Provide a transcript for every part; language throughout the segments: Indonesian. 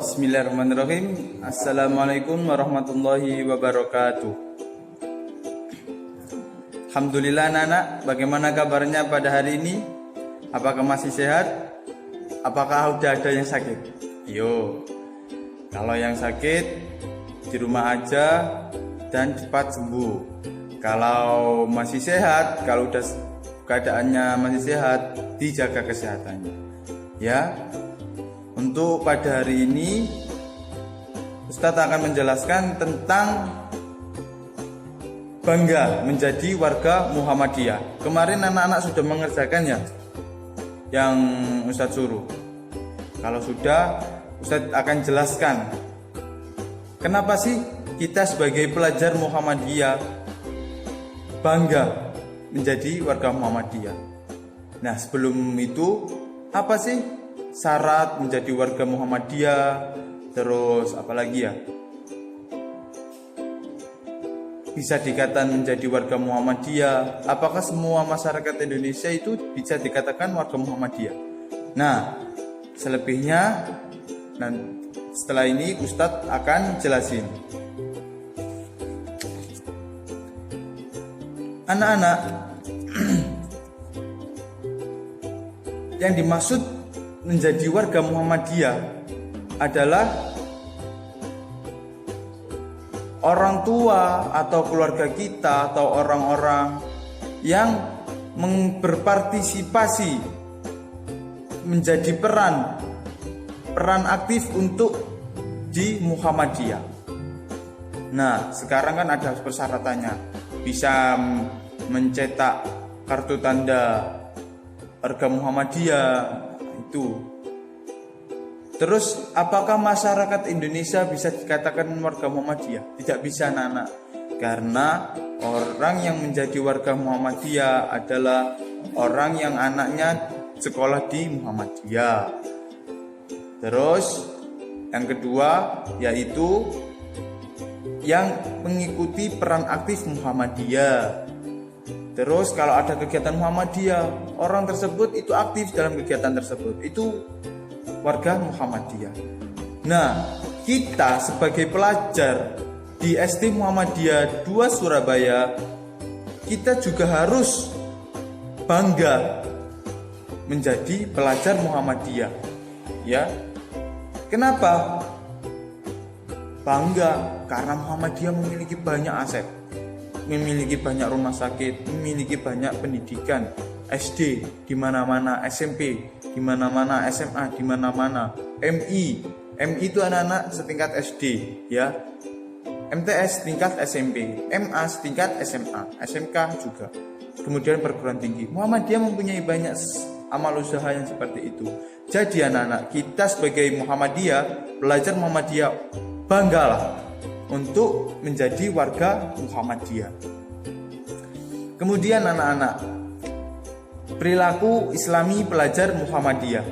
Bismillahirrahmanirrahim. Assalamualaikum warahmatullahi wabarakatuh. Alhamdulillah anak-anak, bagaimana kabarnya pada hari ini? Apakah masih sehat? Apakah udah ada yang sakit? Yo, kalau yang sakit di rumah aja dan cepat sembuh. Kalau masih sehat, kalau udah keadaannya masih sehat, dijaga kesehatannya. Ya. Untuk pada hari ini Ustadz akan menjelaskan tentang bangga menjadi warga Muhammadiyah. Kemarin anak-anak sudah mengerjakannya yang Ustadz suruh. Kalau sudah, Ustadz akan jelaskan kenapa sih kita sebagai pelajar Muhammadiyah bangga menjadi warga Muhammadiyah. Nah, sebelum itu apa sih syarat menjadi warga Muhammadiyah? Terus apalagi ya, bisa dikatakan menjadi warga Muhammadiyah? Apakah semua masyarakat Indonesia itu bisa dikatakan warga Muhammadiyah? Nah, selebihnya setelah ini Ustadz akan jelasin. Anak-anak, yang dimaksud menjadi warga Muhammadiyah adalah orang tua atau keluarga kita atau orang-orang yang berpartisipasi menjadi peran aktif untuk di Muhammadiyah. Nah, sekarang kan ada persyaratannya, bisa mencetak kartu tanda warga Muhammadiyah itu. Terus apakah masyarakat Indonesia bisa dikatakan warga Muhammadiyah? Tidak bisa anak-anak, karena orang yang menjadi warga Muhammadiyah adalah orang yang anaknya sekolah di Muhammadiyah. Terus yang kedua yaitu yang mengikuti peran aktif Muhammadiyah. Terus kalau ada kegiatan Muhammadiyah, orang tersebut itu aktif dalam kegiatan tersebut, itu warga Muhammadiyah. Nah, kita sebagai pelajar di SD Muhammadiyah 2 Surabaya, kita juga harus bangga menjadi pelajar Muhammadiyah. Ya. Kenapa? Bangga karena Muhammadiyah memiliki banyak aset, memiliki banyak rumah sakit, memiliki banyak pendidikan, SD di mana-mana, SMP di mana-mana, SMA di mana-mana, MI itu anak-anak setingkat SD, ya. MTS tingkat SMP, MA setingkat SMA, SMK juga. Kemudian perguruan tinggi. Muhammadiyah mempunyai banyak amal usaha yang seperti itu. Jadi anak-anak, kita sebagai Muhammadiyah, pelajar Muhammadiyah, banggalah untuk menjadi warga Muhammadiyah. Kemudian anak-anak, perilaku Islami pelajar Muhammadiyah.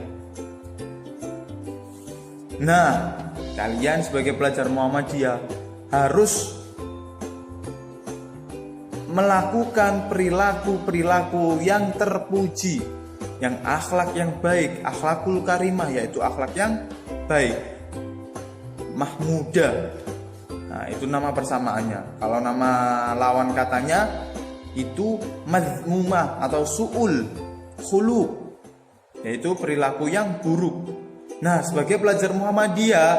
Nah, kalian sebagai pelajar Muhammadiyah harus melakukan perilaku yang terpuji, yang akhlak yang baik, akhlakul karimah, yaitu akhlak yang baik, mahmudah. Nah, itu nama persamaannya. Kalau nama lawan katanya itu mazmumah atau su'ul khuluq, yaitu perilaku yang buruk. Nah, sebagai pelajar Muhammadiyah,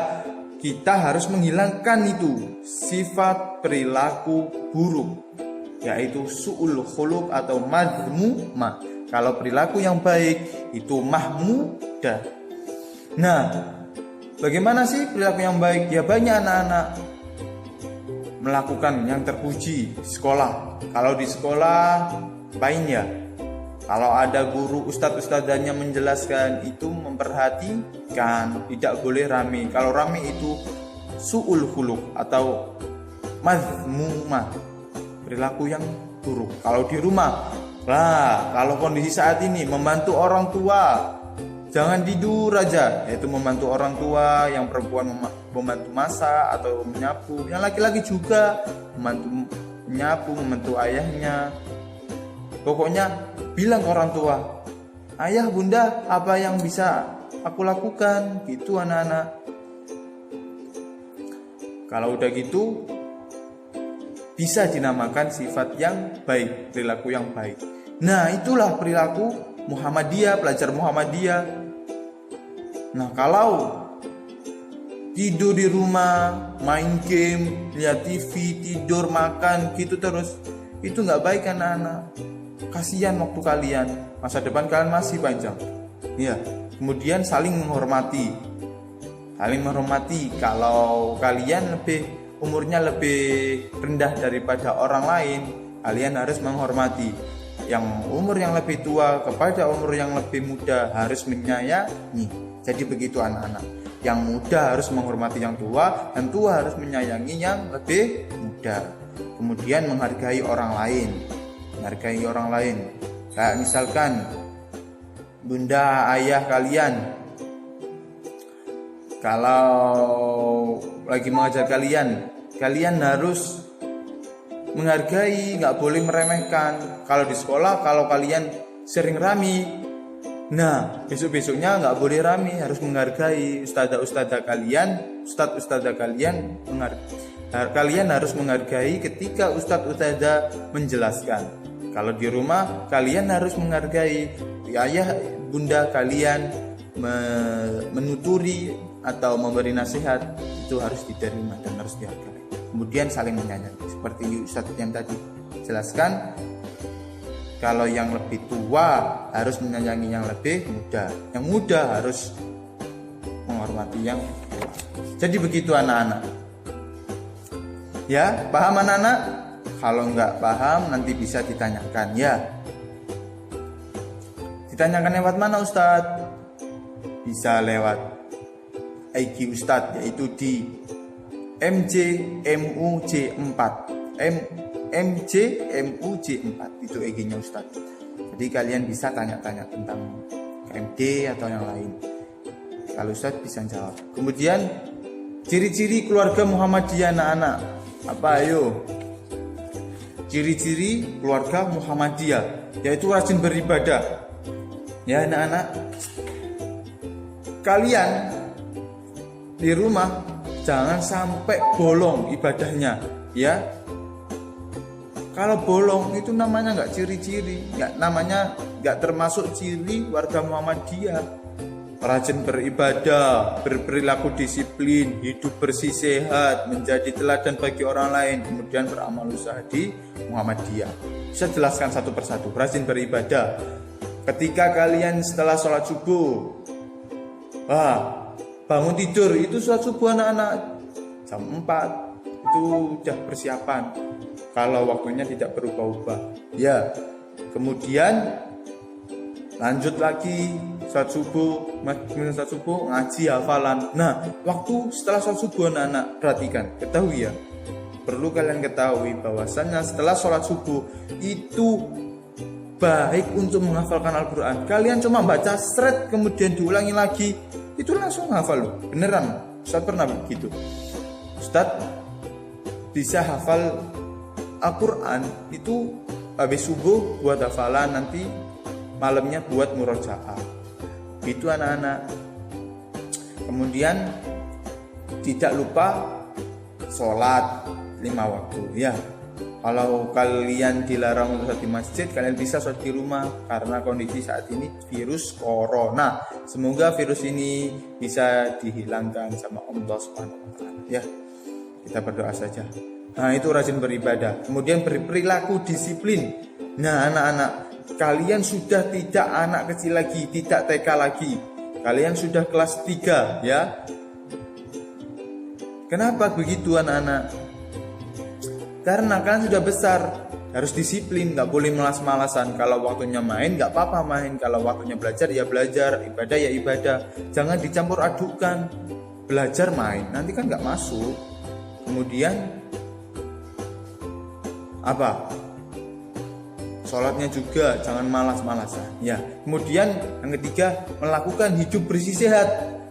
kita harus menghilangkan itu sifat perilaku buruk, yaitu su'ul khuluq atau mazmumah. Kalau perilaku yang baik itu mahmudah. Nah, bagaimana sih perilaku yang baik? Ya, banyak anak-anak melakukan yang terpuji di sekolah. Kalau di sekolah apain ya? Kalau ada guru ustadz-ustadzanya menjelaskan, itu memperhatikan, tidak boleh rame. Kalau rame itu su'ul khuluq atau mazmumah, perilaku yang buruk. Kalau di rumah, kalau kondisi saat ini membantu orang tua, jangan tidur aja, yaitu membantu orang tua, yang perempuan membantu masak atau menyapu, yang laki-laki juga membantu menyapu, membantu ayahnya. Pokoknya bilang ke orang tua, ayah bunda apa yang bisa aku lakukan, gitu anak-anak. Kalau udah gitu bisa dinamakan sifat yang baik, perilaku yang baik. Nah, itulah perilaku Muhammadiyah, pelajar Muhammadiyah. Nah, kalau tidur di rumah, main game, lihat TV, tidur, makan gitu terus, itu nggak baik anak-anak. Kasihan waktu kalian, masa depan kalian masih panjang. Ya, kemudian saling menghormati. Saling menghormati. Kalau kalian umurnya lebih rendah daripada orang lain, kalian harus menghormati. Yang umur yang lebih tua kepada umur yang lebih muda harus menyayangi. Jadi begitu anak-anak. Yang muda harus menghormati yang tua, dan tua harus menyayangi yang lebih muda. Kemudian menghargai orang lain. Menghargai orang lain. Kayak misalkan bunda, ayah kalian, kalau lagi mengajar kalian harus menghargai, nggak boleh meremehkan. Kalau di sekolah, kalau kalian sering rami, nah besok-besoknya nggak boleh rami, harus menghargai ustadzah kalian, ustadzah kalian, kalian harus menghargai ketika ustadzah menjelaskan. Kalau di rumah, kalian harus menghargai ayah bunda kalian menuturi atau memberi nasihat, itu harus diterima dan harus dihargai. Kemudian saling menyayangi, seperti Ustadz yang tadi jelaskan. Kalau yang lebih tua harus menyayangi yang lebih muda, yang muda harus menghormati yang tua. Jadi begitu anak-anak. Ya, paham anak-anak? Kalau nggak paham nanti bisa ditanyakan ya. Ditanyakan lewat mana Ustadz? Bisa lewat IG Ustadz, yaitu di MJMUJ4 MJMUJ4 itu IG-nya Ustadz. Jadi kalian bisa tanya-tanya tentang KMD atau yang lain. Kalau Ustadz bisa jawab. Kemudian ciri-ciri keluarga Muhammadiyah anak-anak. Apa ayo? Ciri-ciri keluarga Muhammadiyah yaitu rajin beribadah. Ya anak-anak, kalian di rumah jangan sampai bolong ibadahnya, ya. Kalau bolong itu namanya nggak ciri-ciri, nggak termasuk ciri warga Muhammadiyah. Rajin beribadah, berperilaku disiplin, hidup bersih sehat, menjadi teladan bagi orang lain, kemudian beramal usaha di Muhammadiyah. Saya jelaskan satu persatu. Rajin beribadah. Ketika kalian setelah sholat subuh, bangun tidur, itu sholat subuh anak-anak jam 4 itu udah persiapan. Kalau waktunya tidak berubah-ubah, ya. Kemudian lanjut lagi sholat subuh, ngaji hafalan. Nah, waktu setelah sholat subuh anak-anak perhatikan, ketahui ya. Perlu kalian ketahui bahwasannya setelah sholat subuh itu baik untuk menghafalkan Al-Quran. Kalian cuma baca seret kemudian diulangi lagi, itu langsung hafal loh. Beneran, Ustadz pernah begitu. Ustadz bisa hafal Al-Quran itu habis subuh buat hafalan, nanti malamnya buat murojaah. Itu anak-anak. Kemudian tidak lupa sholat 5 waktu ya. Kalau kalian dilarang untuk sholat di masjid, kalian bisa sholat di rumah karena kondisi saat ini virus corona. Semoga virus ini bisa dihilangkan sama Allah Subhanahu wa taala ya. Kita berdoa saja. Nah, itu rajin beribadah. Kemudian berperilaku disiplin. Nah, anak-anak, kalian sudah tidak anak kecil lagi, tidak TK lagi. Kalian sudah kelas 3 ya. Kenapa begitu anak-anak? Karena kalian sudah besar, harus disiplin, gak boleh malas-malasan. Kalau waktunya main gak apa-apa main, kalau waktunya belajar ya belajar, ibadah ya ibadah. Jangan dicampur adukan, belajar main, nanti kan gak masuk. Kemudian apa? Sholatnya juga jangan malas-malasan ya. Kemudian yang ketiga, melakukan hidup bersih sehat.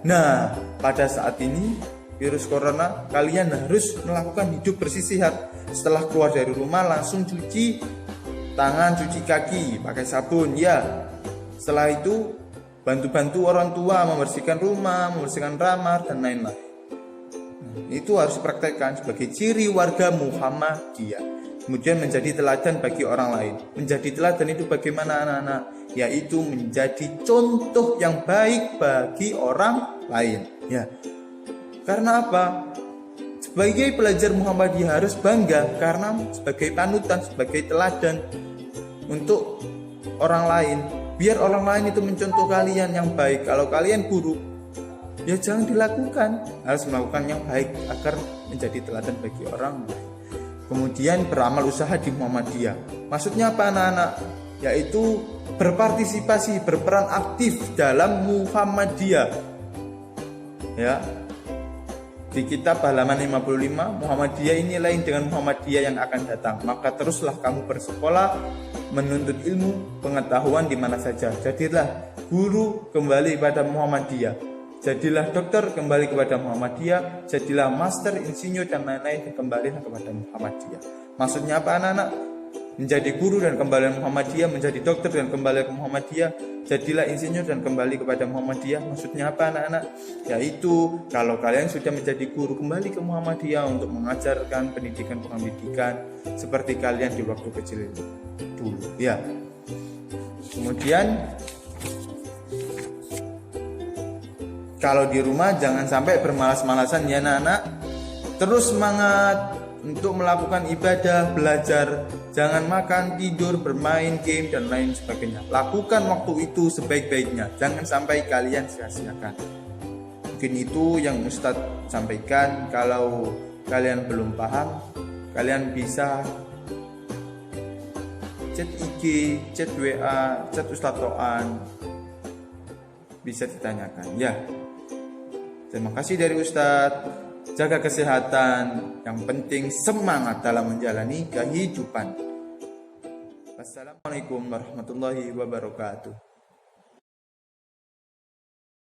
Nah, pada saat ini virus corona, kalian harus melakukan hidup bersih sehat. Setelah keluar dari rumah langsung cuci tangan, cuci kaki pakai sabun ya. Setelah itu bantu-bantu orang tua membersihkan rumah, membersihkan kamar dan lain-lain. Itu harus dipraktekkan sebagai ciri warga Muhammadiyah. Kemudian menjadi teladan bagi orang lain. Menjadi teladan itu bagaimana anak-anak? Yaitu menjadi contoh yang baik bagi orang lain. Ya. Karena apa? Sebagai pelajar Muhammadiyah harus bangga karena sebagai panutan, sebagai teladan untuk orang lain. Biar orang lain itu mencontoh kalian yang baik. Kalau kalian buruk, ya jangan dilakukan. Harus melakukan yang baik agar menjadi teladan bagi orang lain. Kemudian beramal usaha di Muhammadiyah. Maksudnya apa anak-anak? Yaitu berpartisipasi, berperan aktif dalam Muhammadiyah. Ya. Di kitab halaman 55, Muhammadiyah ini lain dengan Muhammadiyah yang akan datang. Maka teruslah kamu bersekolah, menuntut ilmu, pengetahuan di mana saja. Jadilah guru kembali pada Muhammadiyah. Jadilah dokter kembali kepada Muhammadiyah. Jadilah master, insinyur dan lain-lain kembali kepada Muhammadiyah. Maksudnya apa anak-anak? Menjadi guru dan kembali ke Muhammadiyah, menjadi dokter dan kembali ke Muhammadiyah, jadilah insinyur dan kembali kepada Muhammadiyah. Maksudnya apa anak-anak? Yaitu kalau kalian sudah menjadi guru, kembali ke Muhammadiyah untuk mengajarkan pendidikan seperti kalian di waktu kecil dulu. Ya. Kemudian kalau di rumah jangan sampai bermalas-malasan ya anak-anak. Terus semangat untuk melakukan ibadah, belajar. Jangan makan, tidur, bermain game dan lain sebagainya. Lakukan waktu itu sebaik-baiknya. Jangan sampai kalian sia-siakan. Mungkin itu yang Ustadz sampaikan. Kalau kalian belum paham, kalian bisa chat IG, chat WA, chat Ustadz Toan. Bisa ditanyakan. Ya. Terima kasih dari Ustadz. Jaga kesehatan, yang penting semangat dalam menjalani kehidupan. Wassalamualaikum warahmatullahi wabarakatuh.